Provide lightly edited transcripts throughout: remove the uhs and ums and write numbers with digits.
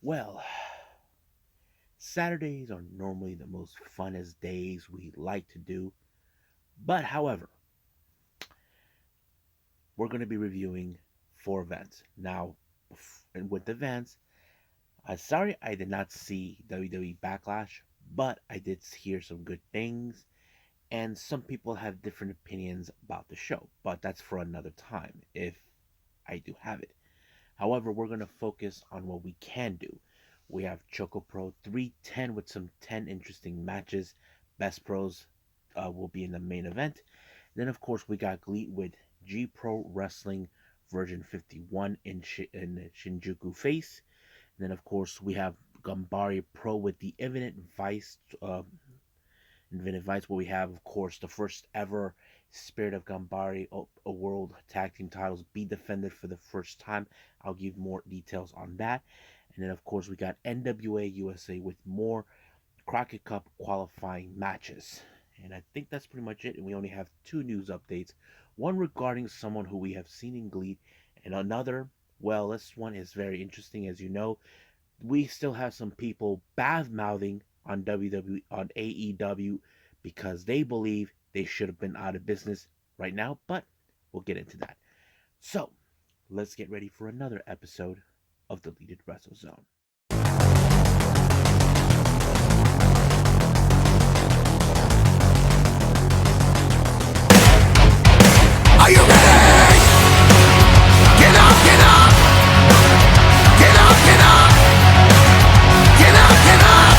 Well, Saturdays are normally the most funnest days we like to do, but however, we're going to be reviewing four events. Now, and with the events, sorry I did not see WWE Backlash, but I did hear some good things, and some people have different opinions about the show, but that's for another time if I do have it. However, we're going to focus on what we can do. We have ChocoPro 310 with some 10 interesting matches. Best Pros will be in the main event. Then, of course, we got GLEAT with G Pro Wrestling version 51 in Shinjuku FACE. And then, of course, we have Ganbare Pro with the Infinite Vice, where we have, of course, the first ever Spirit of Ganbare World Tag Team titles be defended for the first time. I'll give more details on that. And then, of course, we got NWA USA with more Crockett Cup qualifying matches. And I think that's pretty much it. And we only have two news updates, one regarding someone who we have seen in GLEAT, and another, well, this one is very interesting. As you know, we still have some people bad mouthing on AEW because they believe they should have been out of business right now, but we'll get into that. So let's get ready for another episode of Deleted Wrestle Zone. Are you ready? Get up, get up! Get up, get up! Get up, get up!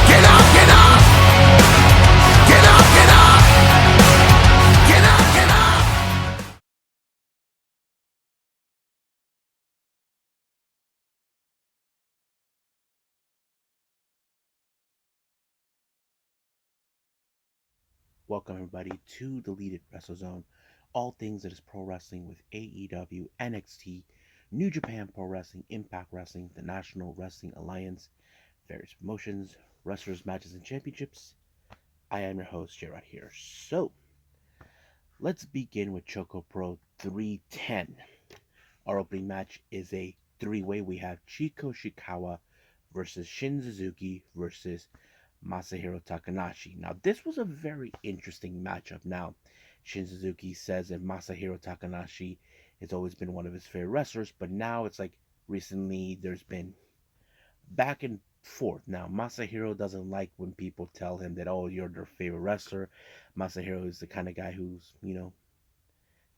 Get up, get up! Get up, get up! Get up, get up! Welcome everybody to Deleted Wrestle Zone. All things that is pro wrestling with AEW, NXT, New Japan Pro Wrestling, Impact Wrestling, the National Wrestling Alliance, various promotions, wrestlers, matches, and championships. I am your host, Jay, right here. So, let's begin with Choco Pro 310. Our opening match is a three-way. We have Chiko Shikawa versus Shin Suzuki versus Masahiro Takanashi. Now, this was a very interesting matchup. Now, Shin Suzuki says that Masahiro Takanashi has always been one of his favorite wrestlers, but now it's like recently there's been back and forth. Now, Masahiro doesn't like when people tell him that, oh, you're their favorite wrestler. Masahiro is the kind of guy who's,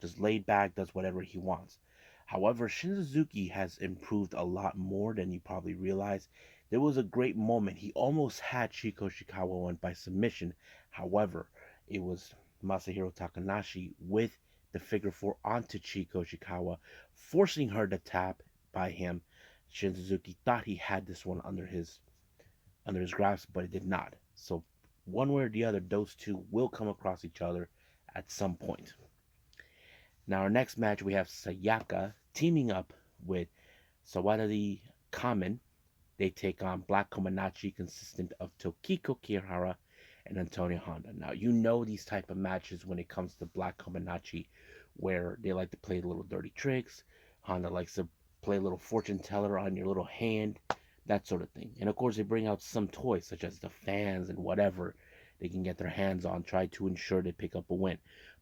just laid back, does whatever he wants. However, Shin Suzuki has improved a lot more than you probably realize. There was a great moment. He almost had Chiko Shikawa win by submission. However, it was Masahiro Takanashi with the figure four onto Chiko Shikawa, forcing her to tap by him. Shin Suzuki thought he had this one under his grasp, but it did not. So one way or the other, those two will come across each other at some point. Now, our next match, we have Sayaka teaming up with Sawadari Kamen. They take on Black Kominachi, consistent of Tokiko Kirihara and Antonio Honda. Now, you know these type of matches when it comes to Black Kominachi, where they like to play little dirty tricks. Honda likes to play a little fortune teller on your little hand, that sort of thing. And of course, they bring out some toys, such as the fans and whatever they can get their hands on, try to ensure they pick up a win.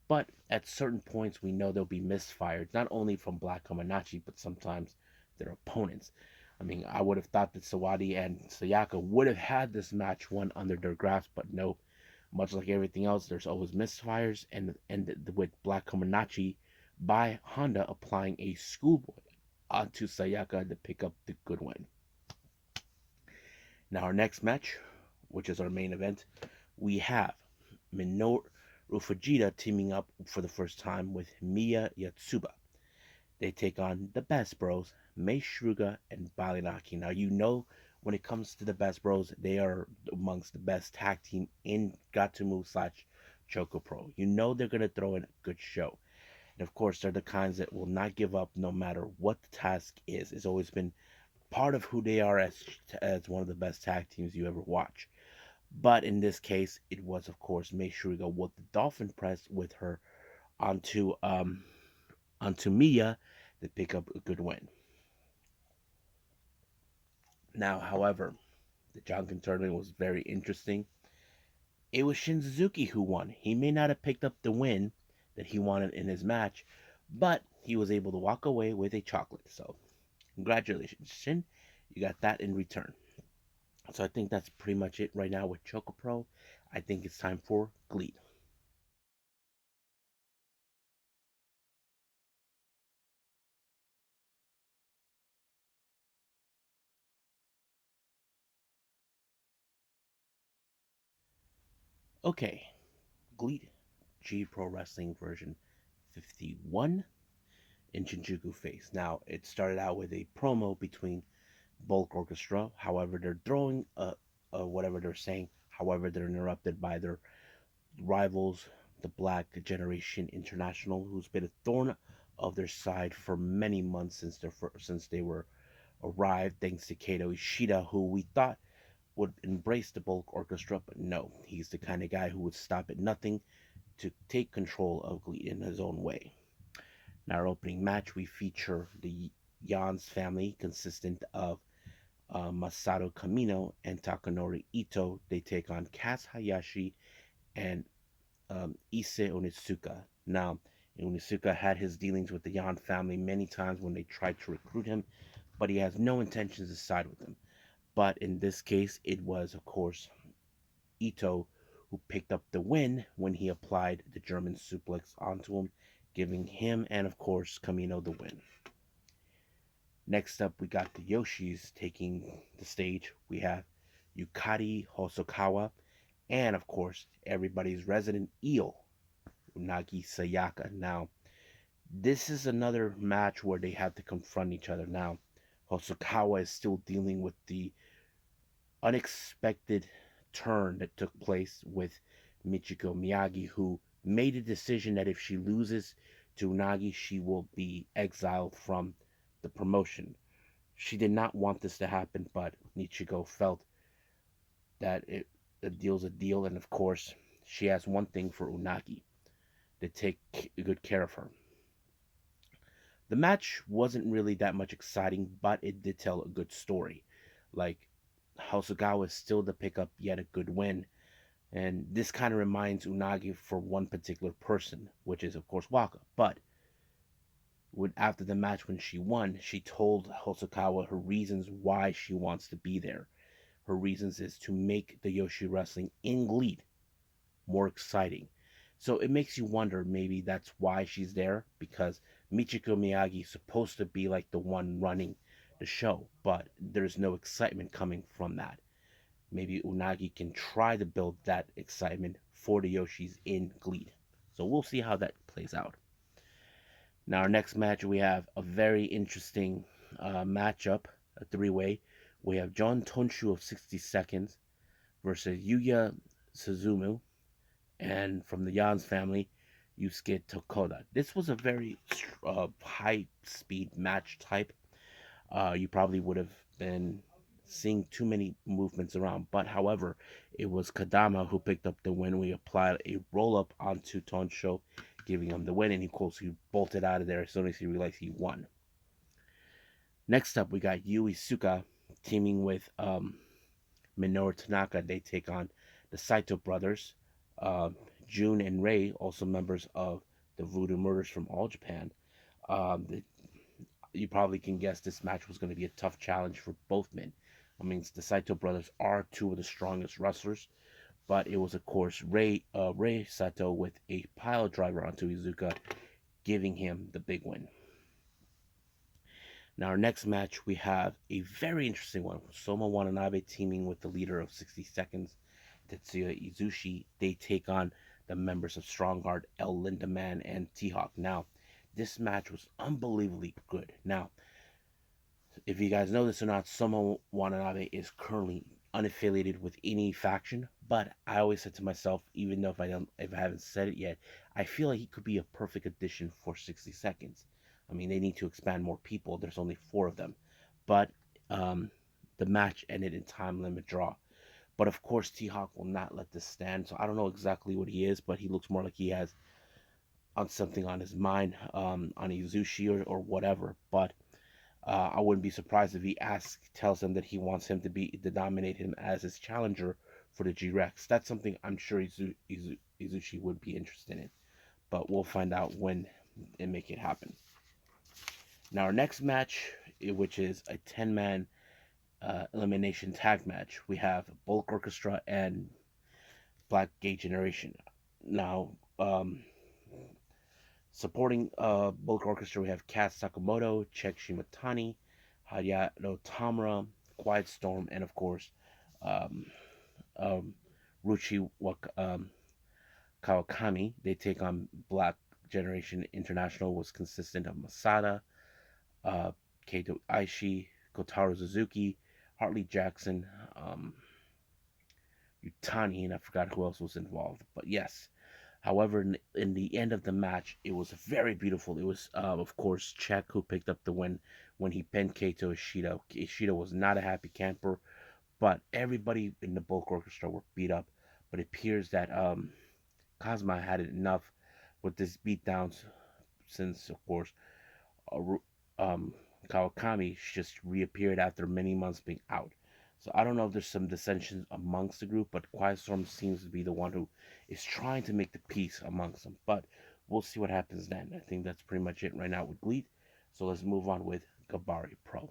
But at certain points, we know there'll be misfires, not only from Black Kominachi, but sometimes their opponents. I mean, I would have thought that Sawadi and Sayaka would have had this match won under their grasp, but no. Much like everything else, there's always misfires, and with Black Kominachi by Honda applying a schoolboy onto Sayaka to pick up the good win. Now, our next match, which is our main event, we have Minoru Fujita teaming up for the first time with Miya Yatsuba. They take on the Best Bros, Mei Shruga and Balinaki. Now, you know when it comes to the Best Bros, they are amongst the best tag team in Gatomu slash ChocoPro. You know they're going to throw in a good show. And of course, they're the kinds that will not give up no matter what the task is. It's always been part of who they are as one of the best tag teams you ever watch. But in this case, it was, of course, Mei Shuriga with the dolphin press with her onto onto Mia to pick up a good win. Now, however, the Jonkin tournament was very interesting. It was Shinzuki who won. He may not have picked up the win that he wanted in his match, but he was able to walk away with a chocolate. So, congratulations, Shin. You got that in return. So, I think that's pretty much it right now with ChocoPro. I think it's time for GLEAT. Okay, GLEAT, G Pro Wrestling version 51 in Shinjuku FACE. Now, it started out with a promo between BULK Orchestra. However, they're throwing whatever they're saying. However, they're interrupted by their rivals, the Black Generation International, who's been a thorn of their side for many months since they were arrived. Thanks to Kato Ishida, who we thought would embrace the BULK Orchestra, but no, he's the kind of guy who would stop at nothing to take control of GLEAT in his own way. In our opening match, we feature the Yans family, consistent of Masato Kamino and Takanori Ito. They take on Kaz Hayashi and Issei Onitsuka. Now, Onitsuka had his dealings with the Yan family many times when they tried to recruit him, but he has no intentions to side with them. But in this case, it was, of course, Ito who picked up the win when he applied the German suplex onto him, giving him and, of course, Kamino the win. Next up, we got the Yoshis taking the stage. We have Yukari Hosokawa and, of course, everybody's resident eel, Unagi Sayaka. Now, this is another match where they have to confront each other. Now, Hosokawa is still dealing with the unexpected turn that took place with Michiko Miyagi, who made a decision that if she loses to Unagi, she will be exiled from the promotion. She did not want this to happen, but Michiko felt that a deal's a deal, and of course, she has one thing for Unagi, to take good care of her. The match wasn't really that much exciting, but it did tell a good story. Like, Hosokawa is still to pick up yet a good win, and this kind of reminds Unagi for one particular person, which is, of course, Waka. But after the match, when she won, she told Hosokawa her reasons why she wants to be there. Her reasons is to make the Yoshi wrestling in GLEAT more exciting. So it makes you wonder, maybe that's why she's there, because Michiko Miyagi is supposed to be like the one running the show, but there's no excitement coming from that. Maybe Unagi can try to build that excitement for the Yoshis in GLEAT. So we'll see how that plays out. Now, our next match, we have a very interesting matchup, a three-way. We have John Tonshu of 60 Seconds versus Yuya Suzumu, and from the Yans family, Yusuke Tokoda. This was a very high-speed match type. You probably would have been seeing too many movements around, but however, it was Kadama who picked up the win. We applied a roll-up onto Tonsho, giving him the win, and of course he bolted out of there as soon as he realized he won. Next up, we got Yui Suka teaming with Minoru Tanaka. They take on the Saito brothers, Jun and Rei, also members of the Voodoo Murders from All Japan. You probably can guess this match was going to be a tough challenge for both men. I mean, the Saito brothers are two of the strongest wrestlers, but it was, of course, Rei Saito with a pile driver onto Iizuka, giving him the big win. Now, our next match, we have a very interesting one. Soma Watanabe teaming with the leader of 60 Seconds, Tetsuya Izushi. They take on the members of Strongheart, El Lindaman, and T-Hawk. Now, this match was unbelievably good. Now, if you guys know this or not, Soma Watanabe is currently unaffiliated with any faction, but I always said to myself, even though if I haven't said it yet, I feel like he could be a perfect addition for 60 Seconds. I mean, they need to expand more people. There's only 4 of them, but the match ended in time limit draw. But of course, T-Hawk will not let this stand. So I don't know exactly what he is, but he looks more like he has on something on his mind, on Izushi or whatever. But I wouldn't be surprised if he tells him that he wants him to nominate him as his challenger for the G-Rex. That's something I'm sure Izushi would be interested in. But we'll find out when and make it happen. Now our next match, which is a 10-man elimination tag match, we have BULK Orchestra and Black Gay Generation. Now, supporting BULK Orchestra, we have Kaz Sakamoto, Chek Shimatani, Hayato Tamura, Quiet Storm, and of course, um, um, Ruchi Kawakami. They take on Black Generation International, was consistent of Masada, uh, Kato Aishi, Kotaro Suzuki, Hartley Jackson, Utani, and I forgot who else was involved. But yes, however, in the end of the match, it was very beautiful. It was, of course, Czech who picked up the win when he pinned Kato Ishida. Ishida was not a happy camper, but everybody in the BULK Orchestra were beat up. But it appears that Kazma had enough with this beatdowns since, of course, um, Kawakami just reappeared after many months being out. So I don't know if there's some dissensions amongst the group, but Quiet Storm seems to be the one who is trying to make the peace amongst them. But we'll see what happens then. I think that's pretty much it right now with GLEAT. So let's move on with Ganbare Pro.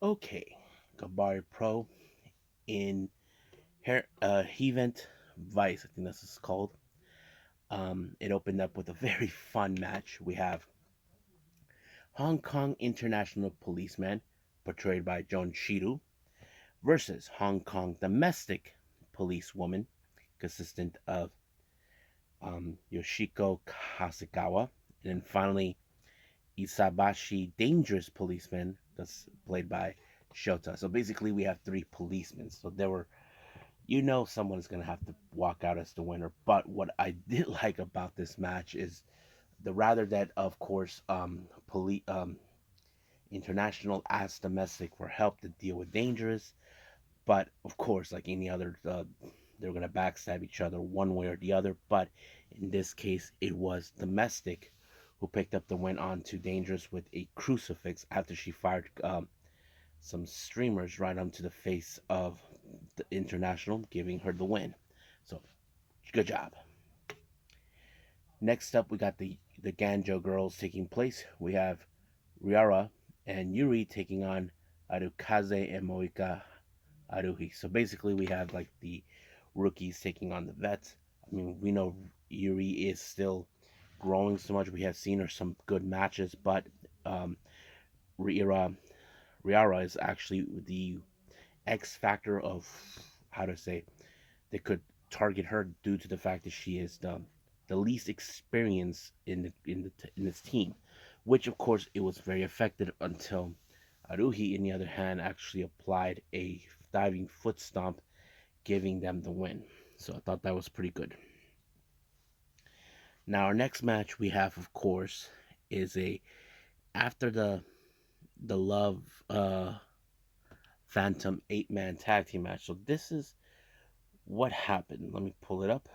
Okay, Ganbare Pro in Event Vice, I think that's what it's called. It opened up with a very fun match. We have Hong Kong International Policeman, portrayed by Joan Shiru, versus Hong Kong Domestic Policewoman, consistent of Yoshiko Hasegawa, and then finally Isabashi Dangerous Policeman, that's played by Shota. So basically, we have three policemen. So there were, someone is going to have to walk out as the winner. But what I did like about this match is the rather that, of course, international asked domestic for help to deal with dangerous. But of course, like any other, they're gonna backstab each other one way or the other. But in this case, it was domestic who picked up the win on to dangerous with a crucifix after she fired some streamers right onto the face of the international, giving her the win. So good job. Next up, we got the Ganjo girls taking place. We have Riara and Yuri taking on Arukaze and Moika Aruhi. So basically, we have like the rookies taking on the vets. I mean, we know Yuri is still growing so much. We have seen her some good matches, but um, Riara, Riara is actually the X factor of how to say they could target her due to the fact that she is the least experienced in this team, which of course it was very effective until Aruhi, in the other hand, actually applied a diving foot stomp, giving them the win. So I thought that was pretty good. Now our next match we have, of course, is a after the Love Phantom 8-man tag team match. So this is what happened. Let me pull it up.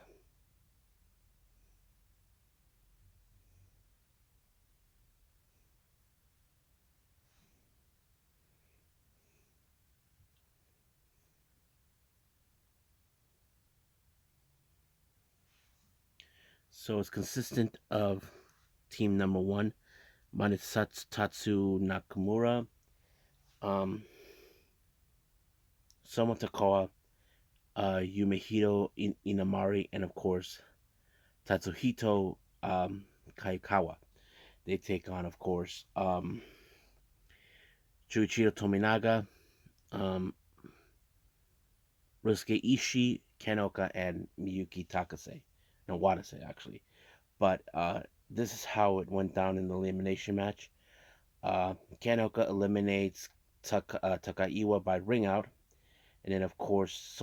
So it's consistent of team number one, Tatsu Nakamura, um, Soma Takawa, Yumehiro Inamari, and of course Tatsuhito Kaikawa. They take on, of course, Chuichiro Tominaga, um, Ryusuke Ishii, Kenoka, and Miyuki Takase. No, Wadase, actually. But this is how it went down in the elimination match. Kenoka eliminates Takaiwa by ring out. And then, of course,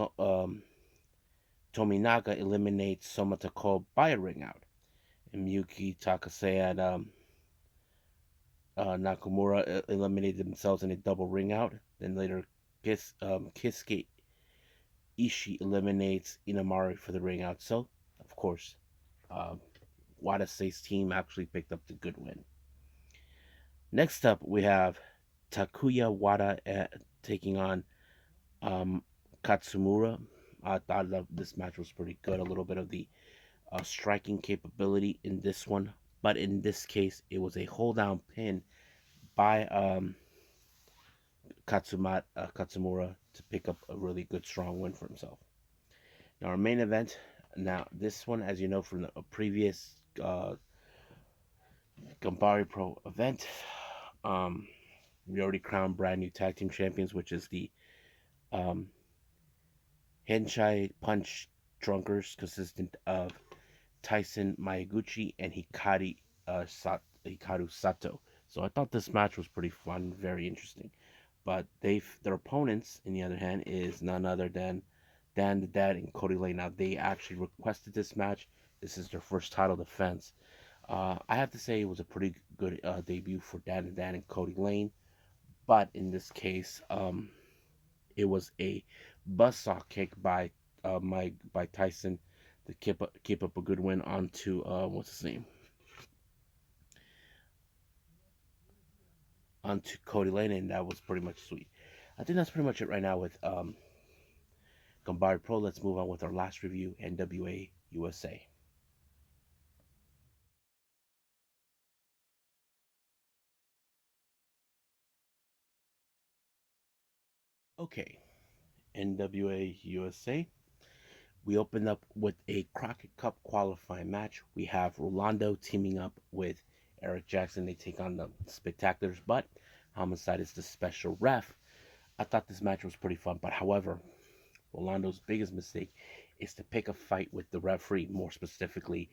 Tominaga eliminates Somatako by a ring out. And Miyuki Takase and Nakamura eliminated themselves in a double ring out. Then later, Kisuke Ishii eliminates Inamari for the ring out. So, of course, um, Wada Say's team actually picked up the good win. Next up, we have Takuya Wada taking on um, Katsumura. I thought that this match was pretty good. A little bit of the striking capability in this one, but in this case, it was a hold down pin by Katsumura to pick up a really good, strong win for himself. Now, our main event. Now, this one, as you know from the previous Ganbare Pro event, um, we already crowned brand new tag team champions, which is the um, Henchai Punch Drunkers, consistent of Tyson Miyaguchi and Hikaru Sato. So I thought this match was pretty fun, very interesting. But their opponents, on the other hand, is none other than Dan the Dad and Cody Lane. Now they actually requested this match. This is their first title defense. I have to say it was a pretty good debut for Dan the Dad and Cody Lane. But in this case, it was a buzzsaw kick by Tyson to keep up a good win onto what's his name, onto Cody Lane, and that was pretty much sweet. I think that's pretty much it right now with Ganbare Pro. Let's move on with our last review, NWA USA. Okay, NWA USA. We open up with a Crockett Cup qualifying match. We have Rolando teaming up with Eric Jackson. They take on the Spectaculars, but Homicide is the special ref. I thought this match was pretty fun, but however, Rolando's biggest mistake is to pick a fight with the referee, more specifically,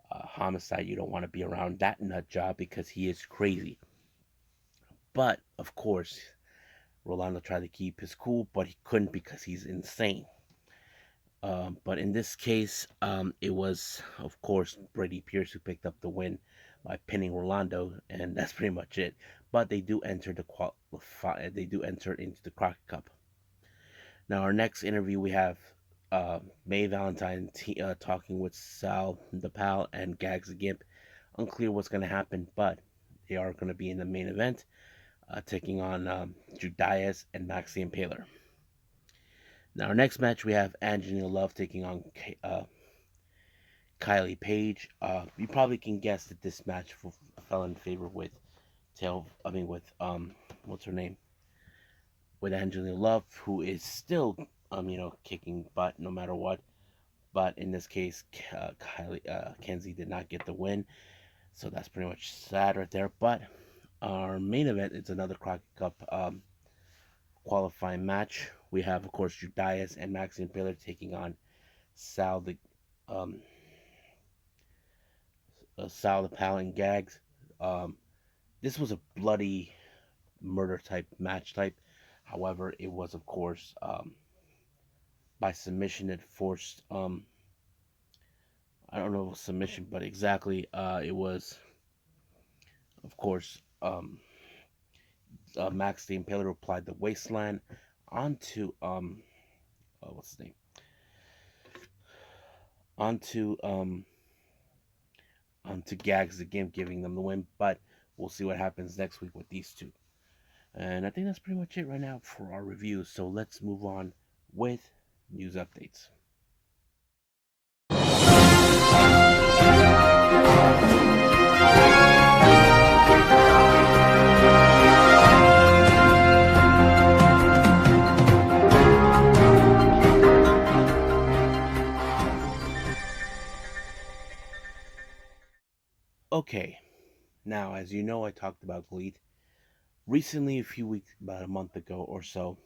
Homicide. You don't want to be around that nut job because he is crazy. But, of course, Rolando tried to keep his cool, but he couldn't because he's insane. But in this case, it was, of course, Brady Pierce who picked up the win by pinning Rolando, and that's pretty much it. But they do enter the qualify. They do enter into the Crockett Cup. Now, our next interview, we have May Valentine talking with Sal the Pal and Gags the Gimp. Unclear what's going to happen, but they are going to be in the main event, taking on Judias and Maxi Impaler. Now, our next match, we have Angelina Love taking on Kylie Page. You probably can guess that this match fell in favor with what's her name? With Angelina Love, who is still kicking butt no matter what. But in this case, Kenzie did not get the win, so that's pretty much sad right there. But our main event is another Crockett Cup qualifying match. We have, of course, Judias and Maxine Baylor taking on Sal the um, Sal the Pal and Gags. Um, this was a bloody murder type match type. However, it was, of course, by submission. It forced I don't know if it was submission, but exactly it was, of course, Max the Impaler applied the waistline onto what's his name, onto onto Gags again, giving them the win. But we'll see what happens next week with these two. And I think that's pretty much it right now for our review. So let's move on with news updates. Okay, now as you know, I talked about GLEAT recently, a few weeks, about a month ago or so.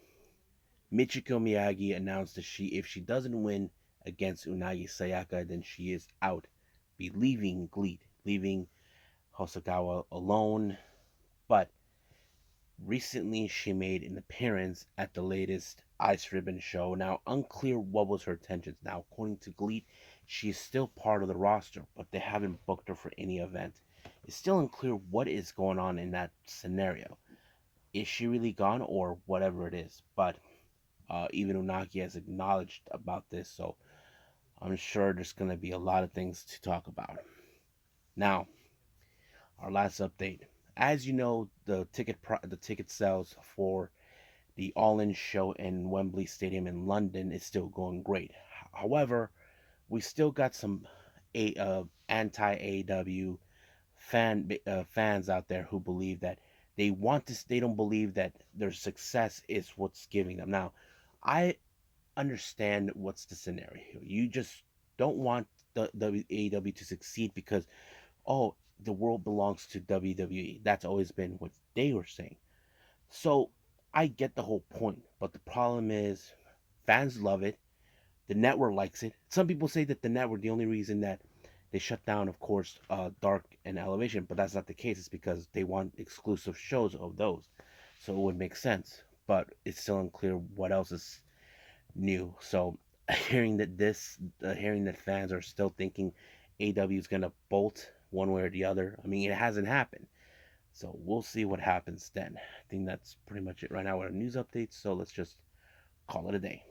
Michiko Miyagi announced that if she doesn't win against Unagi Sayaka, then she is out, be leaving GLEAT, leaving Hosokawa alone. But recently, she made an appearance at the latest Ice Ribbon show. Now, unclear what was her intentions. Now, according to GLEAT, she is still part of the roster, but they haven't booked her for any event. It's still unclear what is going on in that scenario. Is she really gone or whatever it is? But even Unagi has acknowledged about this, so I'm sure there's going to be a lot of things to talk about. Now, our last update. As you know, the ticket sales for the All In show in Wembley Stadium in London is still going great. However, we still got some anti AEW fans out there who believe that they don't believe that their success is what's giving them. Now, I understand what's the scenario here. You just don't want the AEW to succeed because, oh, the world belongs to WWE. That's always been what they were saying. So I get the whole point, but the problem is fans love it. The network likes it. Some people say that the network, the only reason that they shut down, of course, Dark and Elevation, but that's not the case. It's because they want exclusive shows of those. So it would make sense, but it's still unclear what else is new. So hearing that fans are still thinking AW is gonna bolt one way or the other. I mean, it hasn't happened. So we'll see what happens then. I think that's pretty much it right now with our news updates. So let's just call it a day.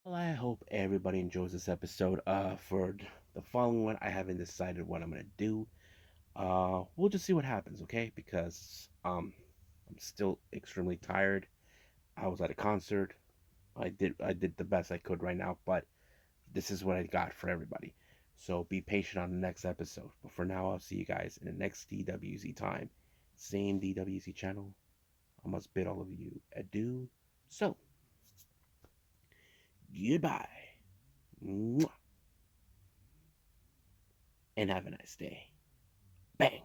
Well, I hope everybody enjoys this episode. For the following one, I haven't decided what I'm gonna do. We'll just see what happens, okay? Because I'm still extremely tired. I was at a concert. I did the best I could right now, but this is what I got for everybody. So be patient on the next episode. But for now, I'll see you guys in the next DWZ time. Same DWZ channel. I must bid all of you adieu. So, goodbye. Mwah. And have a nice day. Bang.